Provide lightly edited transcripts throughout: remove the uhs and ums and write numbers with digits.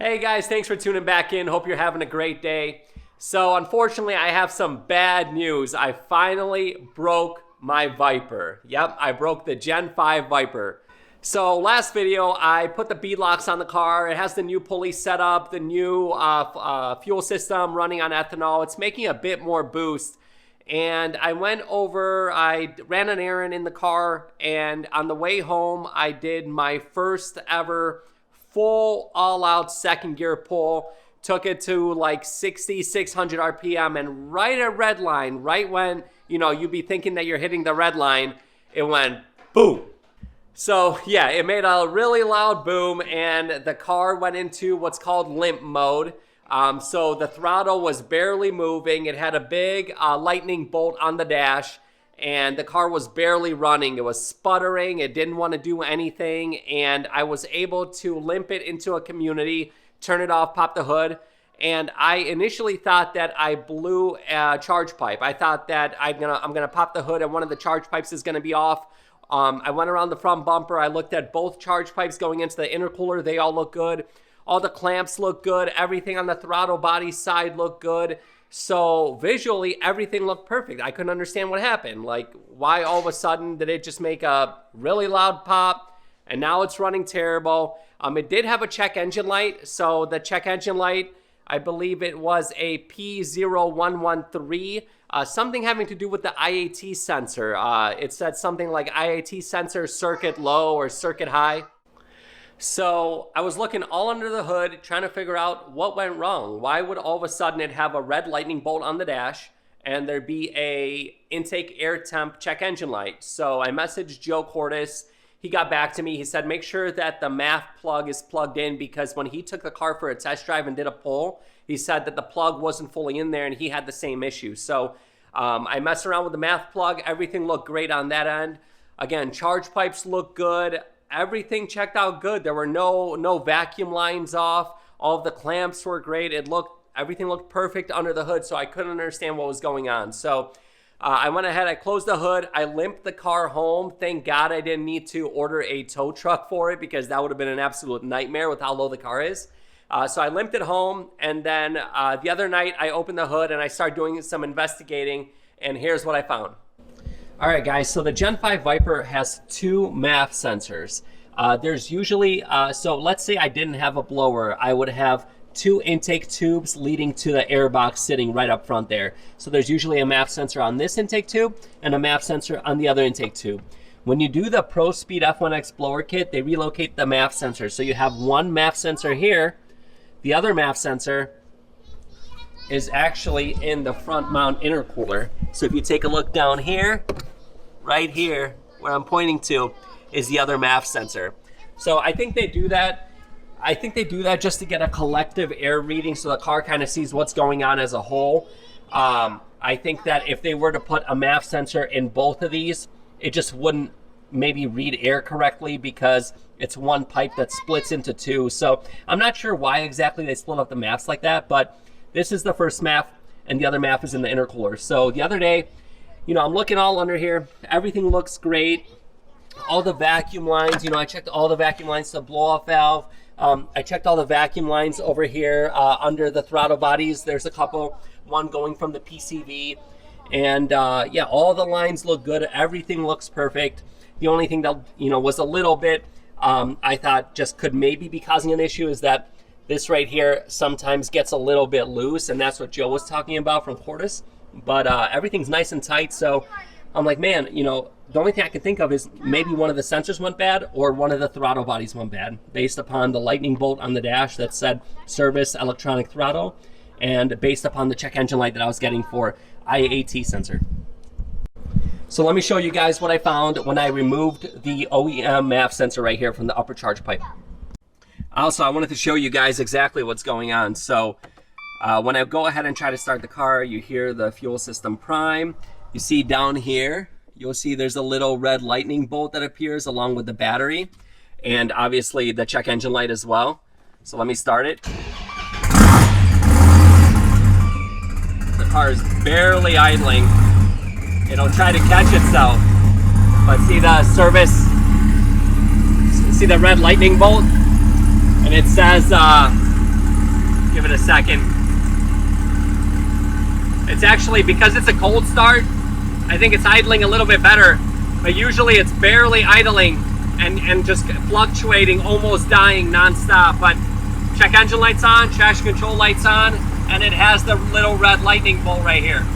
Hey guys, thanks for tuning back in. Hope you're having a great day. So unfortunately, I have some bad news. I finally broke my Viper. Yep, I broke the Gen5 Viper. So last video, I put the beadlocks on the car. It has the new pulley setup, the new fuel system running on ethanol. It's making a bit more boost. And I went over, I ran an errand in the car, and on the way home, I did my first ever full all-out second gear pull. Took it to like 600 RPM, and right at red line, right when, you know, you'd be thinking that you're hitting the red line, it went boom. So yeah, it made a really loud boom, and the car went into what's called limp mode. So the throttle was barely moving. It had a big lightning bolt on the dash, and the car was barely running. It was sputtering. It didn't want to do anything, and I was able to limp it into a community, turn it off, pop the hood, and I initially thought that I blew a charge pipe. I thought that I'm gonna pop the hood and one of the charge pipes is gonna be off. I went around the front bumper. I looked at both charge pipes going into the intercooler. They all look good. All the clamps look good. Everything on the throttle body side looked good. So visually, everything looked perfect. I couldn't understand what happened. Like, why all of a sudden did it just make a really loud pop, and now it's running terrible? It did have a check engine light. So the check engine light, I believe it was a P0113, something having to do with the IAT sensor. It said something like IAT sensor circuit low or circuit high. So I was looking all under the hood, trying to figure out what went wrong. Why would all of a sudden it have a red lightning bolt on the dash and there'd be a intake air temp check engine light? So I messaged Joe Cordes. He got back to me. He said, make sure that the MAF plug is plugged in, because when he took the car for a test drive and did a pull, he said that the plug wasn't fully in there and he had the same issue. So I messed around with the MAF plug. Everything looked great on that end. Again, charge pipes look good. Everything checked out good. There were no vacuum lines off. All of the clamps were great. Everything looked perfect under the hood, so I couldn't understand what was going on. So I went ahead, I closed the hood, I limped the car home. Thank God I didn't need to order a tow truck for it, because that would have been an absolute nightmare with how low the car is. So I limped it home, and then the other night I opened the hood and I started doing some investigating, and here's what I found. All right, guys, so the Gen5 Viper has two MAF sensors. There's usually, so let's say I didn't have a blower, I would have two intake tubes leading to the air box sitting right up front there. So there's usually a MAF sensor on this intake tube and a MAF sensor on the other intake tube. When you do the Pro Speed F1X blower kit, they relocate the MAF sensor. So you have one MAF sensor here. The other MAF sensor is actually in the front mount intercooler. So if you take a look down here, right here, where I'm pointing to, is the other MAF sensor. So I think they do that. I think they do that just to get a collective air reading, so the car kind of sees what's going on as a whole. I think that if they were to put a MAF sensor in both of these, it just wouldn't maybe read air correctly, because it's one pipe that splits into two. So I'm not sure why exactly they split up the MAFs like that, but this is the first MAF and the other MAF is in the intercooler. So the other day, you know, I'm looking all under here. Everything looks great. All the vacuum lines, you know, I checked all the vacuum lines to the blow-off valve. I checked all the vacuum lines over here under the throttle bodies. There's a couple, one going from the PCV. And yeah, all the lines look good. Everything looks perfect. The only thing that, you know, was a little bit, I thought just could maybe be causing an issue is that this right here sometimes gets a little bit loose, and that's what Joe was talking about from Cordis. But everything's nice and tight, so I'm like, man, you know, the only thing I can think of is maybe one of the sensors went bad or one of the throttle bodies went bad, based upon the lightning bolt on the dash that said service electronic throttle, and based upon the check engine light that I was getting for IAT sensor. So let me show you guys what I found when I removed the OEM MAF sensor right here from the upper charge pipe. Also, I wanted to show you guys exactly what's going on. So when I go ahead and try to start the car, you hear the fuel system prime. You see down here, you'll see there's a little red lightning bolt that appears along with the battery, and obviously the check engine light as well. So let me start it. The car is barely idling. It'll try to catch itself, but see the service, see the red lightning bolt? And it says Give it a second. It's actually, because it's a cold start, I think it's idling a little bit better, but usually it's barely idling and just fluctuating, almost dying nonstop. But check engine lights on, traction control lights on, and it has the little red lightning bolt right here.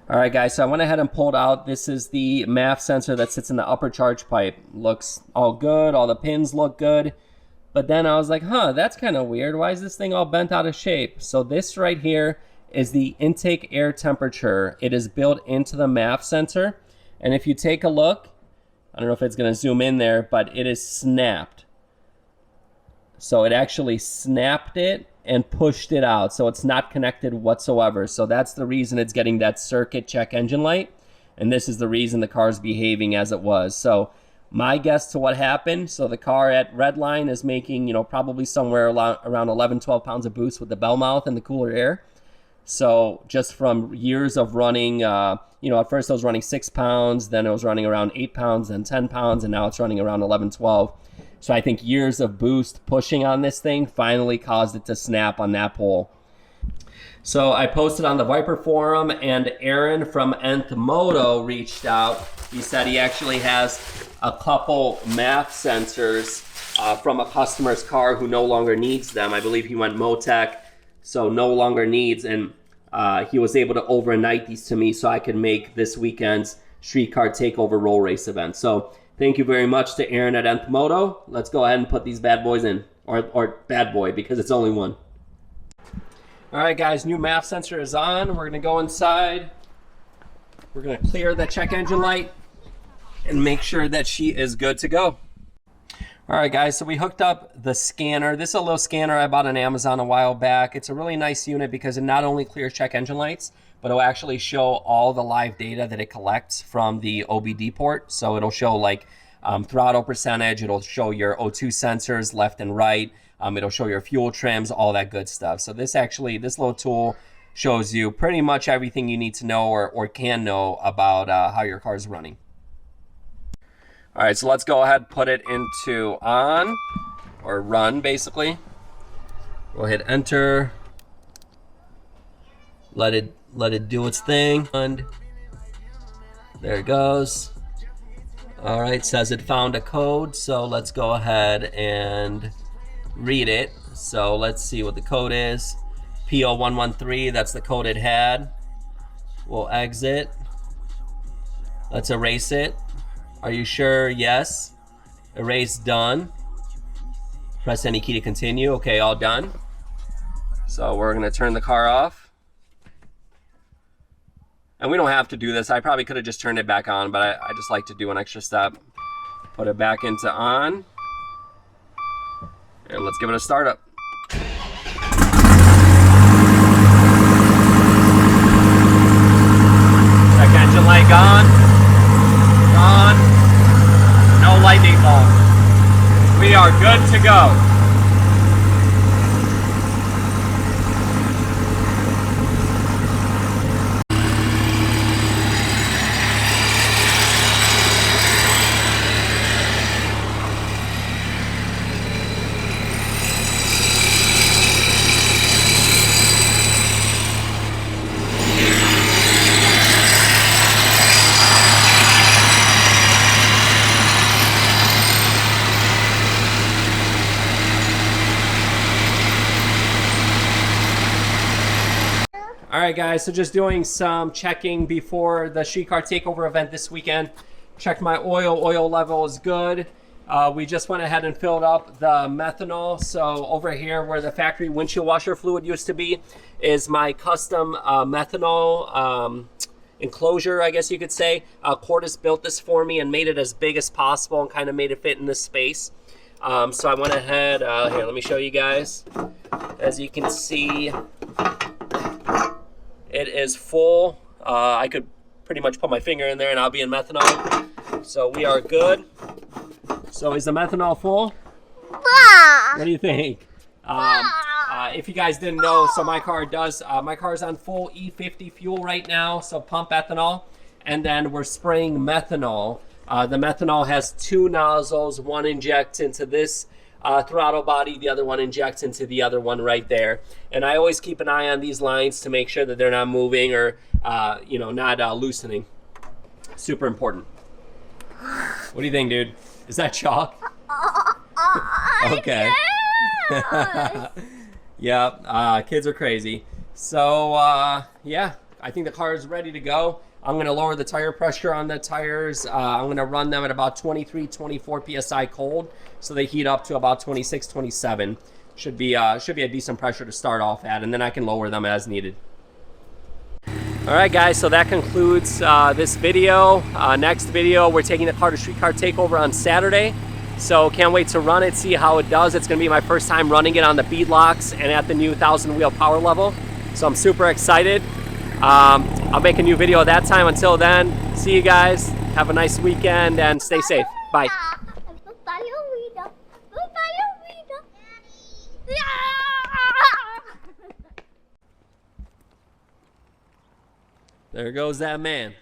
All right, guys, so I went ahead and pulled out. This is the MAF sensor that sits in the upper charge pipe. Looks all good, all the pins look good. But then I was like, huh, that's kind of weird. Why is this thing all bent out of shape? So this right here is the intake air temperature. It is built into the MAF sensor. And if you take a look, I don't know if it's going to zoom in there, but it is snapped. So it actually snapped it and pushed it out. So it's not connected whatsoever. So that's the reason it's getting that circuit check engine light. And this is the reason the car's behaving as it was. So my guess to what happened, so the car at redline is making, probably somewhere around 11, 12 pounds of boost with the bell mouth and the cooler air. So just from years of running, at first I was running 6 pounds, then it was running around 8 pounds, then 10 pounds, and now it's running around 11, 12. So I think years of boost pushing on this thing finally caused it to snap on that pole. So I posted on the Viper forum, and Aaron from Nth Moto reached out. He said he actually has a couple MAF sensors from a customer's car who no longer needs them. I believe he went Motec, so no longer needs, and he was able to overnight these to me so I could make this weekend's Street Car Takeover roll race event. So thank you very much to Aaron at Nth Moto. Let's go ahead and put these bad boys in, or bad boy, because it's only one. All right, guys, new MAF sensor is on. We're gonna go inside. We're gonna clear the check engine light and make sure that she is good to go. All right, guys, so we hooked up the scanner. This is a little scanner I bought on Amazon a while back. It's a really nice unit because it not only clears check engine lights, but it'll actually show all the live data that it collects from the OBD port. So it'll show like throttle percentage, it'll show your O2 sensors left and right, it'll show your fuel trims, all that good stuff. So this little tool shows you pretty much everything you need to know or can know about how your car is running. All right, so let's go ahead and put it into on, or run basically. We'll hit enter. Let it do its thing. And there it goes. All right, says it found a code, so let's go ahead and read it. So let's see what the code is. PO113, that's the code it had. We'll exit. Let's erase it. Are you sure? Yes. Erase, done. Press any key to continue. Okay, all done. So we're gonna turn the car off. And we don't have to do this. I probably could have just turned it back on, but I just like to do an extra step. Put it back into on. And let's give it a startup. Check engine light gone. Gone. No lightning bolt. We are good to go. All right, guys, so just doing some checking before the Street Car Takeover event this weekend. Checked my oil level is good. We just went ahead and filled up the methanol. So over here where the factory windshield washer fluid used to be is my custom methanol enclosure, I guess you could say. Cordis built this for me and made it as big as possible and kind of made it fit in this space. So I went ahead, here, let me show you guys. As you can see, it is full. I could pretty much put my finger in there and I'll be in methanol. So we are good. So is the methanol full? What do you think? If you guys didn't know, so my car is on full E50 fuel right now, so pump ethanol. And then we're spraying methanol. The methanol has two nozzles. One injects into this throttle body, the other one injects into the other one right there. And I always keep an eye on these lines to make sure that they're not moving or, you know, not loosening. Super important. What do you think, dude? Is that chalk? Okay. Yeah, kids are crazy. So, yeah, I think the car is ready to go. I'm going to lower the tire pressure on the tires. I'm going to run them at about 23, 24 PSI cold, so they heat up to about 26, 27. Should be a decent pressure to start off at, and then I can lower them as needed. All right, guys, so that concludes this video. Next video, we're taking the car to Street Car Takeover on Saturday. So can't wait to run it, see how it does. It's going to be my first time running it on the beadlocks and at the new 1,000 wheel power level. So I'm super excited. I'll make a new video at that time. Until then, see you guys. Have a nice weekend and stay safe. Bye. There goes that man.